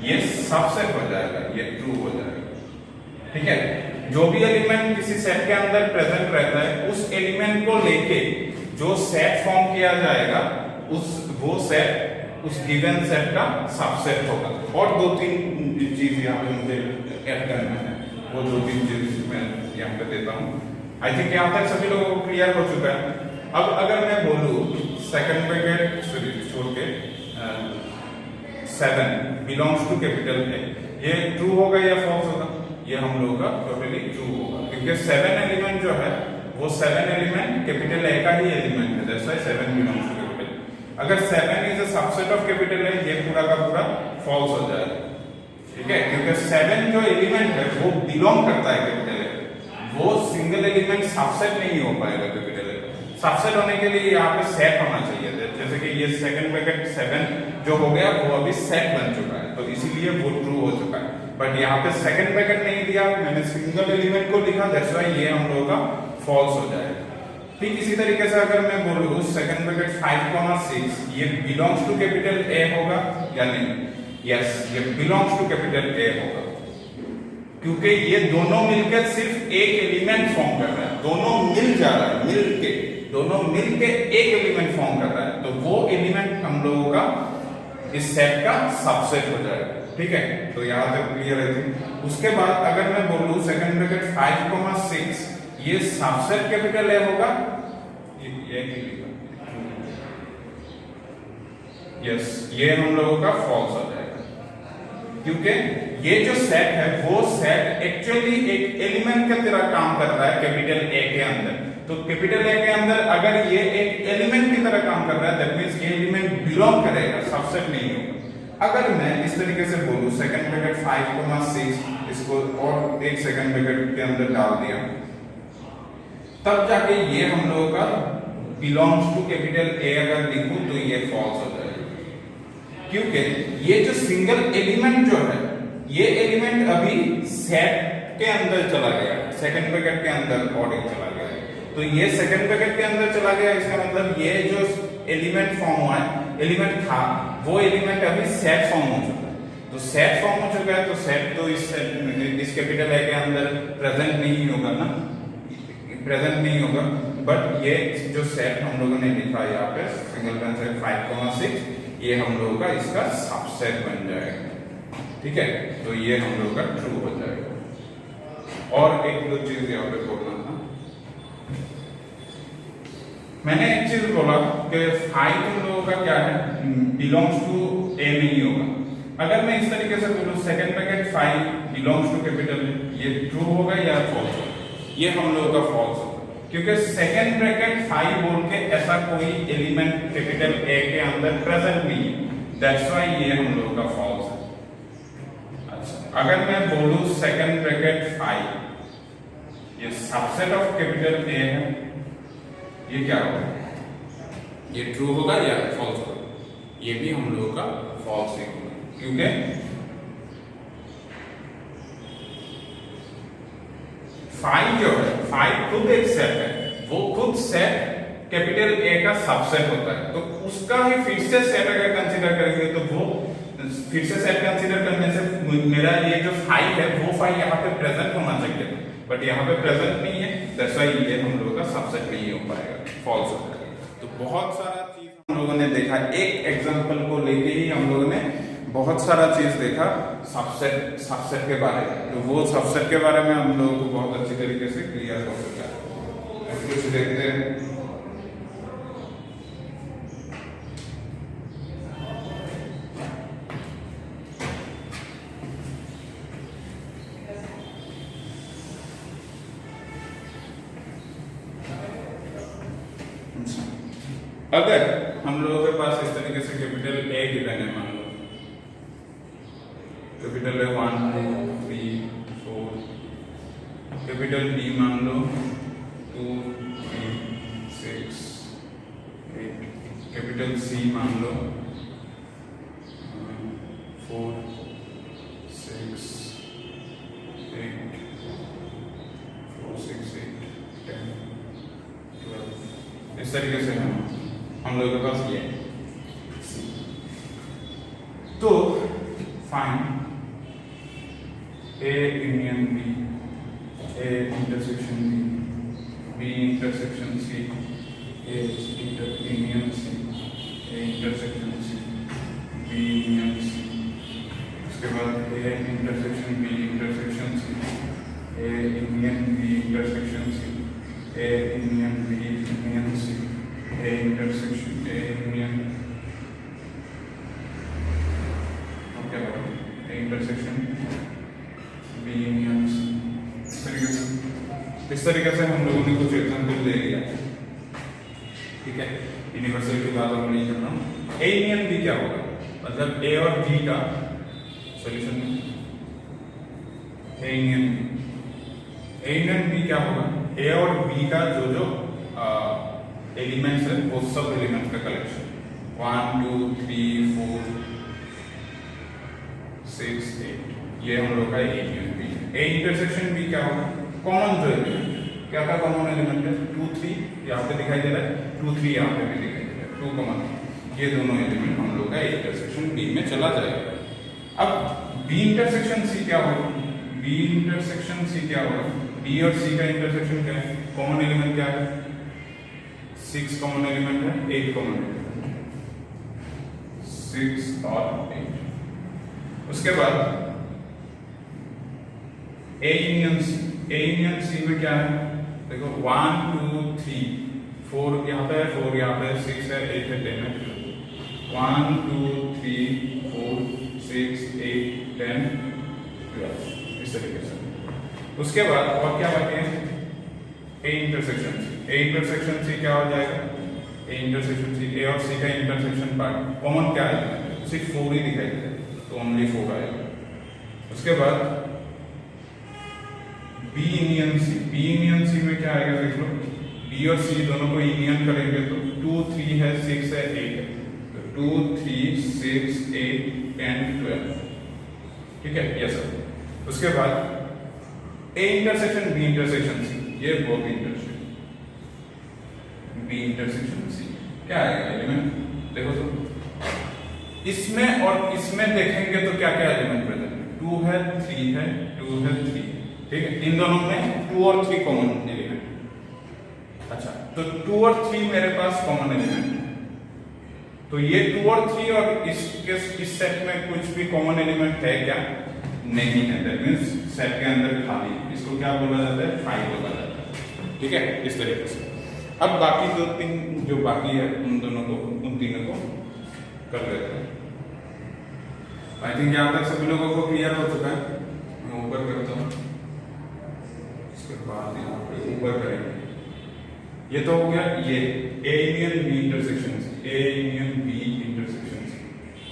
ये सबसेट हो जाएगा, ये ट्रू हो जाएगा, ठीक है। जो भी एलिमेंट किसी सेट के अंदर प्रेजेंट रहता है उस एलिमेंट को लेके जो सेट फॉर्म किया जाएगा वो सेट उस गिवन सेट का सबसेट होगा। और 2-3 चीज यहाँ पे मुझे ऐड करना है, वो 2-3 चीज मैं यहाँ पे देता हूँ। आई थिंक यहाँ तक सभी लोगों को क्लियर हो चुका है। अब अगर मैं बोलूँ सेकंड ब्रैकेट छोड़ के 7 बिलोंग्स टू कैपिटल ए, ये ट्रू होगा या फॉल्स होगा? ये हम लोगों का टोटली ट्रू होगा, क्योंकि 7 एलिमेंट जो है वो 7 एलिमेंट कैपिटल ए का ही एलिमेंट है, that's why 7 belongs to capital. अगर 7 is a subset of capital A, ये पूरा का पूरा फॉल्स हो जाएगा, ठीक है, क्योंकि 7 जो एलिमेंट है वो बिलोंग करता है कैपिटल ए, वो सिंगल एलिमेंट सबसेट नहीं हो पाएगा कैपिटल ए। सबसेट होने के लिए यहाँ पे सेट होना चाहिए, जैसे कि ये सेकंड ब्रैकेट 7 जो हो गया वो अभी सेट बन चुका है, तो इसीलिए वो ट्रू हो चुका है। बट यहाँ पे सेकंड ब्रैकेट नहीं दिया, मैंने सिंगल एलिमेंट को लिखा, दैट्स व्हाई ये हम लोगों का फॉल्स हो जाएगा। ठीक इसी तरीके से अगर मैं बोलूं सेकंड ब्रैकेट 5,6 ये बिलोंग्स टू कैपिटल ए होगा या नहीं? यस, ये बिलोंग्स टू कैपिटल ए होगा, क्योंकि ये दोनों मिलकर सिर्फ एक एलिमेंट फॉर्म कर रहा है, दोनों मिल जा रहा है, दोनों मिलके एक एलिमेंट फॉर्म कर रहा है, तो वो एलिमेंट हम लोगों का इस सेट का सबसेट हो जाएगा, ठीक है। तो यहाँ तक क्लियर है। उसके बाद अगर मैं बोलूं सेकंड ब्रैकेट 5,6 ये सबसेट कैपिटल ए होगा, ये लिखा, यस, ये हम लोगों का फॉल्स हो जाएगा, क्योंकि ये जो सेट है वो सेट एक्चुअली एक एलिमेंट की तरह काम कर रहा है कैपिटल ए के अंदर। तो कैपिटल ए के अंदर अगर ये एक एलिमेंट की तरह काम कर रहा है, दैट मींस ये एलिमेंट बिलोंग करेगा, सबसेट नहीं होगा। अगर मैं इस तरीके से बोलूं सेकंड ब्रैकेट 5,6 इसको और एक सेकंड ब्रैकेट के अंदर डाल दिया, तब जाके ये हम लोगों का बिलोंग्स टू कैपिटल ए अगर लिखूं तो ये फॉल्स हो जाएगा, क्योंकि ये जो सिंगल एलिमेंट जो है ये एलिमेंट अभी सेट के अंदर चला गया, सेकंड ब्रैकेट के अंदर ऑर्डर चला गया, तो ये सेकंड ब्रैकेट के अंदर चला गया, इसका मतलब ये जो एलिमेंट फॉर्म हुआ है, एलिमेंट था, वो एलिमेंट अभी सेट फॉर्म हो चुका है। तो सेट फॉर्म हो चुका है तो सेट तो इस कैपिटल ए के अंदर प्रेजेंट नहीं होगा ना, प्रेजेंट नहीं होगा, बट ये जो सेट हम लोगों ने लिखा यहाँ पे सिंगल ब्रैकेट 5,6 ये हम लोगों का इसका सबसेट बन जाएगा, ठीक है। तो ये हम लोगों का ट्रू हो जाएगा। और एक दो चीज यहाँ पे बोलना था, मैंने एक चीज बोला कि 5 तुम लोगों का क्या है, बिलोंग्स टू ए नहीं होगा। अगर मैं इस तरीके से बोलूं second bracket 5 belongs to capital A, ये ट्रू होगा या फॉल्स होगा? ये हम लोगों का फॉल्स होगा, क्योंकि सेकंड ब्रैकेट 5 बोल के ऐसा कोई एलिमेंट कैपिटल ए के अंदर प्रेजेंट नहीं है, दैट्स व्हाई ये हम लोगों का फॉल्स है। अच्छा, अगर मैं बोलूं सेकंड ब्रैकेट 5 ये सबसेट ऑफ कैपिटल ए है, ये क्या होगा? ये ट्रू होगा या फॉल्स होगा? ये भी हम लोगों का फॉल्स ही होगा, क्योंकि 5 जो है 5 खुद एक सेट है, वो खुद सेट कैपिटल ए का सबसेट होता है, तो उसका ही फिर से सेट अगर कंसीडर करेंगे तो वो फिर से सेट कंसीडर करने से मेरा ये जो 5 है वो 5 यहाँ पे प्रेजेंट होना चाहिए था, बट यहाँ पे प्रेजेंट नहीं है, दैट्स व्हाई ये हम लोगों का सबसेट नहीं हो पाएगा, फॉल्स हो जाएगा। तो बहुत सारा चीज हम लोगों ने देखा, एक एग्जांपल को लेके ही हम लोगों ने बहुत सारा चीज देखा सबसेट के बारे में, तो वो सबसेट के बारे में हम लोगों को बहुत अच्छी तरीके से क्लियर हो चुका है। कुछ देखते हैं, अगर हम लोगों के पास इस तरीके से कैपिटल ए गिवन है, मान लो कैपिटल ए 1 2 3 4, कैपिटल डी मान लो 2 3 6 8, कैपिटल सी मान लो 4 6 8 4 6 8 10 12, इस तरीके से हम लोगों के पास ये है। तो find A union B, A intersection B intersection C, A union C, A intersection C, B union C, उसके बाद A intersection B intersection C, A union B intersection C, A union B union C, A intersection A union intersection B union, इस तरीके से हम लोगों ने कुछ example ले लिया। ठीक है, यूनिवर्सल की बात हम नहीं कर रहा हूँ। ए यूनियन बी क्या होगा, मतलब ए और बी का सॉल्यूशन में ए यूनियन बी क्या होगा, ए और बी का जो एलिमेंट्स है वो सब एलिमेंट्स का कलेक्शन 1 2 3 4 6 8 ये हम लोग का A union B. A intersection B क्या होगा, कॉमन जो एलिमेंट क्या था, कॉमन एलिमेंट है 2 3 यहाँ पे दिखाई दे रहा है, 2 3 यहाँ पे भी दिखाई दे रहा है, 2 कॉमन, ये दोनों एलिमेंट हम लोग का इंटरसेक्शन बी में चला जाएगा। अब बी इंटरसेक्शन सी क्या होगा, बी इंटरसेक्शन सी क्या होगा, बी और सी का इंटरसेक्शन क्या है, कॉमन एलिमेंट क्या है, 6 कॉमन एलिमेंट है, 8 कॉमन एलिमेंट, 6 और 8। उसके बाद ए यूनियन सी में क्या है, देखो 1 2 3 4 यहाँ पे है, 4 यहाँ पे, 6 है, 8 है, 10 है, 1 2 3 4 6 8 10 12 इस तरीके से। उसके बाद और क्या बाकी है, ए इंटरसेक्शन सी क्या हो जाएगा, ए इंटरसेक्शन सी, ए और सी का इंटरसेक्शन पार्ट कॉमन क्या है, सिर्फ 4 ही दिखाई दे रहा है, तो ओनली 4 आएगा। उसके बाद बी यूनियन सी में क्या आएगा, देख लो, बी और सी दोनों को यूनियन करेंगे तो 2 3 है, 6 है, 8 है, तो 2 3 6 8 10 12, ठीक है, ये सब। उसके बाद A intersection B intersection C, ये both intersection B intersection C क्या आएगा एलिमेंट, देखो तो इसमें और इसमें देखेंगे तो क्या क्या एलिमेंट प्रेजेंट है, 2 है 3 है 2 है 3, ठीक है, इन दोनों में 2 और 3 कॉमन एलिमेंट। अच्छा, तो 2 और 3 मेरे पास कॉमन एलिमेंट है, तो ये 2 और 3 और इस सेट में कुछ भी कॉमन एलिमेंट है क्या, नहीं है, दैट मींस सेट के अंदर खाली, इसको क्या बोला जाता है, फाइल बोला जाता है, ठीक है, इस तरीके से। अब बाकी 2-3 जो बाकी है उन तीनों को कर लेते हैं। आई थिंक यहाँ तक सभी लोगों को क्लियर हो चुका है, मैं ऊपर करता हूँ, इसके बाद यहाँ पे ऊपर करेंगे। ये तो हो गया ये A union B intersection C, A union B intersection C,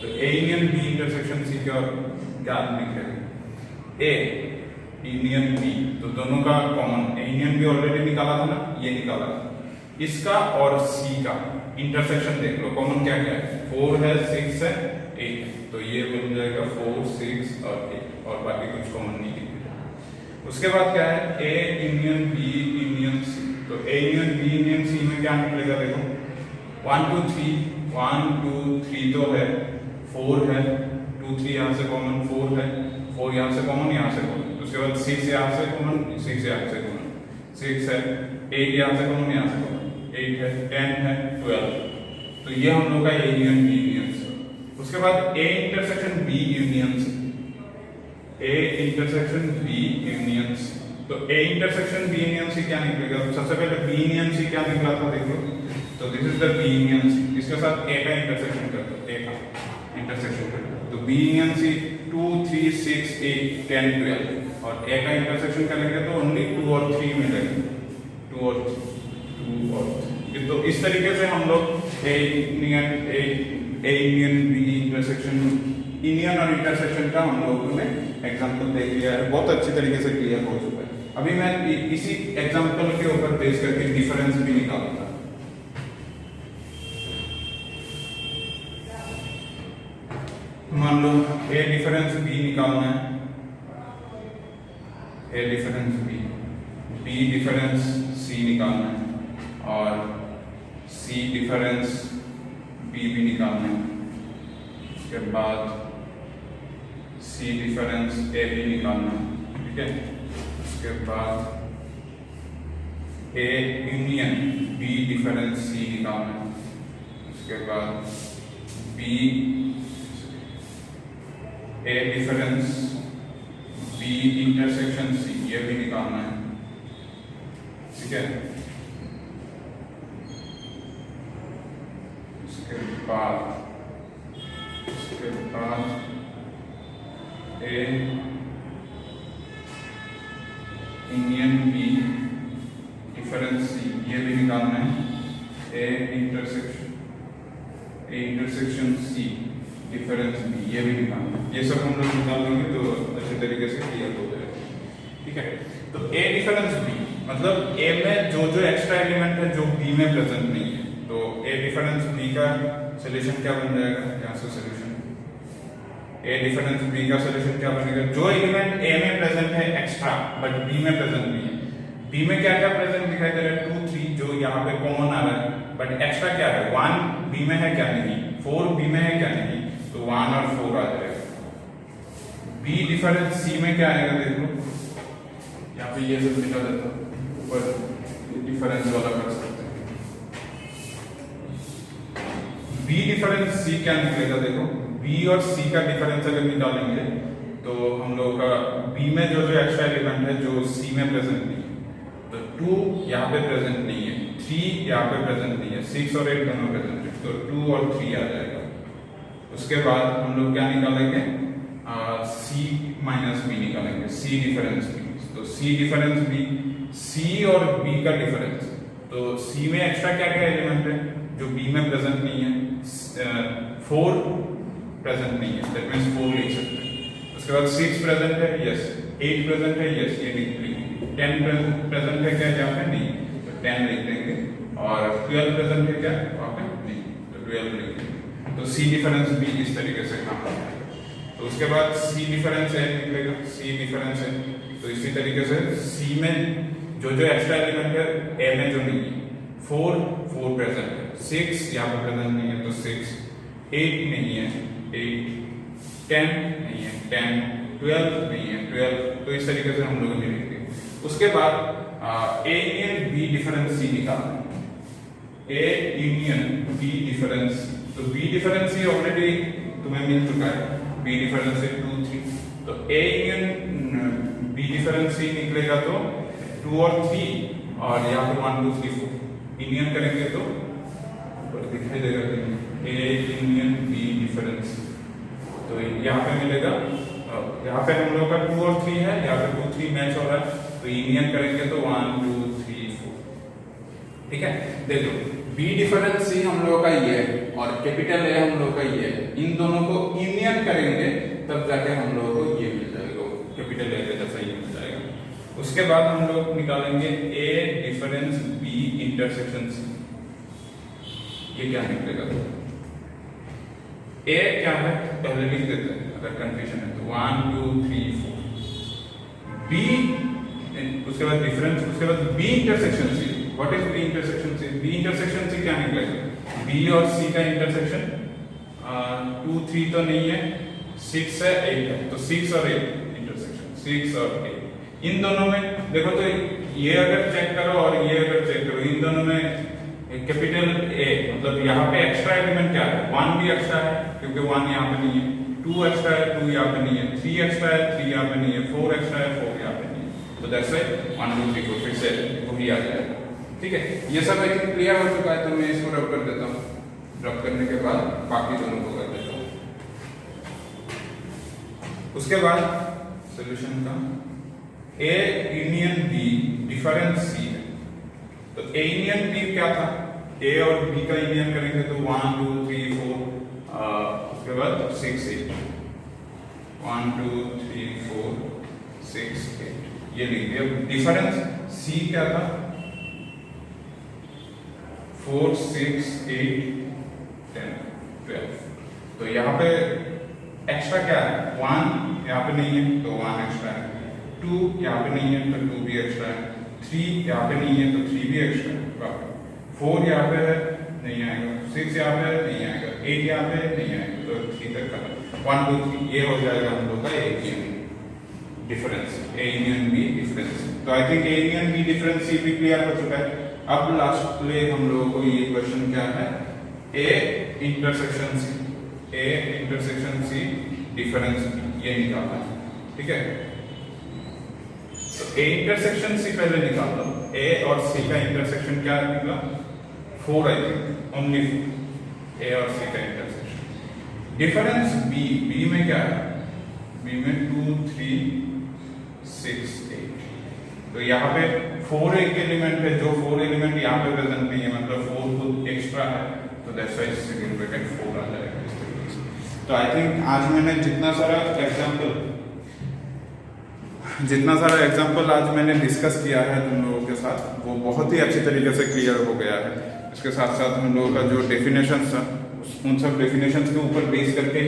तो A union B intersection C क्या लिखेगा, ए यूनियन बी, तो दोनों का common, A union B already निकाला था ना, ये निकाला था, इसका और सी का इंटरसेक्शन देख लो, कॉमन क्या क्या है, 4 है 6 है 8 है, तो ये बन जाएगा 4 6 और 8, और बाकी कुछ कॉमन नहीं है। उसके बाद क्या है, A union B union C, तो ए यूनियन बी यूनियन सी में क्या निकलेगा, देखो 1 2 3 1 2 3 तो है, 4 है, 2 3 यहाँ से कॉमन, 4 है, 4 यहाँ से कॉमन, यहाँ से कॉमन, उसके बाद 6 यहाँ से कॉमन, 6 यहाँ से कॉमन, 6 है, 8 यहाँ से कॉमन, यहाँ से कॉमन, 8 है, 10 है, 12, तो ये हम लोग का A union B union C. उसके बाद A intersection B union C, A intersection B union C, तो A intersection B union C क्या निकलेगा, सबसे पहले बी यूनियन सी क्या निकला था, देखो, तो this is the B union C, इसके साथ ए का इंटरसेक्शन कर दो, ए का इंटरसेक्शन कर दो, तो बी यूनियन सी 2 3 6 8 10 12, और ए का इंटरसेक्शन करेंगे तो ओनली 2 और 3 मिलेंगे, 2 और 3, तो इस तरीके से हम लोग A union B intersection, union और इंटरसेक्शन का हम लोगों ने एग्जांपल देख लिया है, बहुत अच्छी तरीके से क्लियर हो चुका है। अभी मैं इसी एग्जांपल के ऊपर बेस करके डिफरेंस भी निकालूंगा। मान लो ए डिफरेंस बी निकालना है, ए डिफरेंस बी डिफरेंस सी निकालना है, और सी डिफरेंस बी भी निकालना है, उसके बाद सी डिफरेंस ए भी निकालना है, ठीक है, उसके बाद A union B difference C निकालना है, उसके बाद B A difference B intersection C, ये भी निकालना है, ठीक है, उसके बाद A union B difference C, ये भी निकालना है, A intersection C difference B, ये भी निकालना है। ये सब हम लोग निकाल लेंगे तो अच्छे तरीके से क्लियर हो जाएगा। ठीक है, तो ए डिफरेंस बी मतलब ए में जो जो एक्स्ट्रा एलिमेंट है जो बी में प्रेजेंट नहीं है, तो ए डिफरेंस बी का सॉल्यूशन क्या बन जाएगा, यहाँ से सॉल्यूशन ए डिफरेंस बी का सॉल्यूशन क्या बनेगा, जो एलिमेंट ए में प्रेजेंट है एक्स्ट्रा बट बी में प्रेजेंट नहीं है। बी में क्या क्या प्रेजेंट दिखाई दे रहा है, 2 3 जो यहाँ पे कॉमन आ रहा है, बट एक्स्ट्रा क्या है, 1 बी में है क्या नहीं, 4 बी में है क्या नहीं, तो 1 और 4 आ जाएगा। बी डिफरेंस सी में क्या आएगा, देख लो यहाँ पे ये सब निकाल देता हूँ, ऊपर डिफरेंस वाला कर सकते हैं। बी डिफरेंस सी क्या निकलेगा, देखो बी और सी का डिफरेंस अगर निकालेंगे तो हम लोग का बी में जो जो एक्स्ट्रा एलिमेंट है जो सी में प्रेजेंट नहीं है, तो 2 यहाँ पे प्रेजेंट नहीं है, 3 यहाँ पे प्रेजेंट नहीं है, 6 और 8 दोनों प्रेजेंट है, तो 2 और 3 आ जाएगा। उसके बाद हम लोग क्या निकालेंगे, सी माइनस बी निकालेंगे, सी डिफरेंस बी। तो सी डिफरेंस बी, सी और बी का डिफरेंस, तो सी में एक्स्ट्रा क्या क्या एलिमेंट है जो बी में प्रेजेंट नहीं है, 4 प्रेजेंट नहीं है, दैट मींस 4 लिख सकते हैं। उसके बाद 6 प्रेजेंट है, यस, 8 प्रेजेंट है, यस, ये लिख लेंगे। 10 प्रेजेंट है क्या यहाँ पे, नहीं, तो 10 लिख देंगे। और 12 प्रेजेंट है क्या वहाँ पे, नहीं, तो 12 लिख देंगे। तो सी डिफरेंस बी इस तरीके से काम करता है। तो उसके बाद सी डिफरेंस है निकलेगा, सी डिफरेंस है, तो इसी तरीके से सी में जो जो एक्स्ट्रा एलिमेंट है ए में जो नहीं है, 4 प्रेजेंट है, 6 यहाँ पे प्रेजेंट नहीं है तो 6, 8 नहीं है 8, 10 नहीं है 10, 12 नहीं है 12, तो इस तरीके से हम लोग लिखेंगे। उसके बाद A union B difference C निकालना है, ए यूनियन बी डिफरेंस, तो बी डिफरेंस सी ऑलरेडी तुम्हें मिल चुका है, बी डिफरेंस है 2 3, तो ए यूनियन बी डिफरेंस सी निकलेगा तो 2 और 3 और यहाँ पे 1 2 3 4 यूनियन करेंगे तो दिखाई देगा ए यूनियन बी डिफरेंस, तो यहाँ पे मिलेगा, यहाँ पे हम लोग का 2 और 3 है, यहाँ पे 2 3 मैच हो रहा है, तो यूनियन करेंगे तो 1 2 3 4। ठीक है, देखो बी डिफरेंस सी हम लोग का ये है और कैपिटल ए हम लोग का ये है, इन दोनों को यूनियन करेंगे तब जाके हम लोग को ये मिल जाएगा, कैपिटल ए का जैसा ये मिल जाएगा। उसके बाद हम लोग निकालेंगे ए डिफरेंस बी इंटरसेक्शन सी, ये क्या निकलेगा, ए क्या है पहले लिख देते हैं अगर कंफ्यूजन है तो 1 2 3 4, बी उसके बाद डिफरेंस, उसके बाद B intersection C. What is B intersection C, B intersection C क्या निकलेगा, बी और सी का इंटरसेक्शन 2 3 तो नहीं है, 6 है 8 है, तो 6 और 8 इंटरसेक्शन, 6 और 8 इन दोनों में देखो, तो ये अगर चेक करो और ये अगर चेक करो, इन दोनों में कैपिटल ए मतलब यहाँ पे एक्स्ट्रा एलिमेंट क्या है, 1 भी एक्स्ट्रा है क्योंकि 1 यहाँ पे नहीं है, 2 एक्स्ट्रा है 2 यहाँ पे नहीं है, 3 एक्स्ट्रा है 3 यहाँ पे नहीं है, 4 एक्स्ट्रा है 4 यहाँ पे नहीं है, तो दैट्स व्हाई 1 2 3 4 फिर से वही आ जाएगा। ठीक है, ये सब आई थिंक क्लियर हो चुका है, तो मैं इसको रब कर देता हूँ, रब करने के बाद बाकी दोनों को कर देता हूँ। उसके बाद सॉल्यूशन का ए यूनियन बी डिफरेंस सी है, तो ए यूनियन बी क्या था, ए और बी का यूनियन करेंगे तो 1 2 3 4, उसके बाद 6 8, 1 2 3 4 6 8 ये लिख दिया। डिफरेंस सी क्या था, 4 6 8 10 12, तो यहाँ पे एक्स्ट्रा क्या है, 1 यहाँ पे नहीं है तो 1 एक्स्ट्रा है, 2 यहाँ पे नहीं है तो 2 भी एक्स्ट्रा है, 3 यहाँ पे नहीं है तो 3 भी एक्स्ट्रा है, 4 यहाँ पे है नहीं आएगा, 6 यहाँ पे नहीं आएगा, 8 यहाँ पे नहीं आएगा, तो 3 तक का 1 2 3 ये हो जाएगा हम लोग का A union difference, A union B difference. तो I think A union B difference C भी क्लियर हो चुका है। अब लास्ट में हम लोगों को ये क्वेश्चन क्या है, ए इंटरसेक्शन सी डिफरेंस ये निकालना है। ठीक है, तो ए इंटरसेक्शन सी पहले निकाल लो, ए और सी का इंटरसेक्शन क्या निकला, 4 आई थिंक, ओनली ए और सी का इंटरसेक्शन। डिफरेंस बी, बी में क्या है, बी में 2 3 6 8, तो यहाँ पे 4 एक एलिमेंट है, जो 4 एलिमेंट यहाँ पे प्रेजेंट नहीं है, मतलब 4 खुद एक्स्ट्रा है, तो दैट्स व्हाई सेकंड ब्रैकेट 4 आ जाएगा इस तरीके से। तो आई थिंक आज मैंने जितना सारा एग्जाम्पल आज मैंने डिस्कस किया है तुम लोगों के साथ, वो बहुत ही अच्छी तरीके से क्लियर हो गया है। इसके साथ साथ हम लोगों का जो डेफिनेशंस था, उन सब डेफिनेशंस के ऊपर बेस करके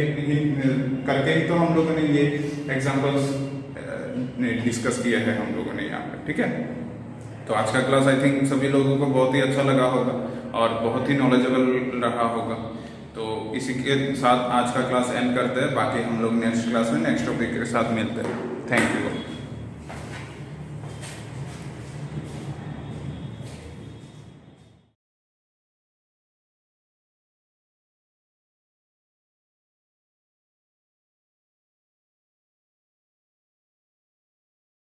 ही तो हम लोगों ने ये एग्जाम्पल्स डिस्कस किया है हम लोगों ने यहाँ पे, ठीक है। तो आज का क्लास आई थिंक सभी लोगों को बहुत ही अच्छा लगा होगा और बहुत ही नॉलेजेबल रहा होगा। तो इसी के साथ आज का क्लास एंड करते हैं, बाकी हम लोग नेक्स्ट क्लास में नेक्स्ट टॉपिक के साथ मिलते हैं। Thank you.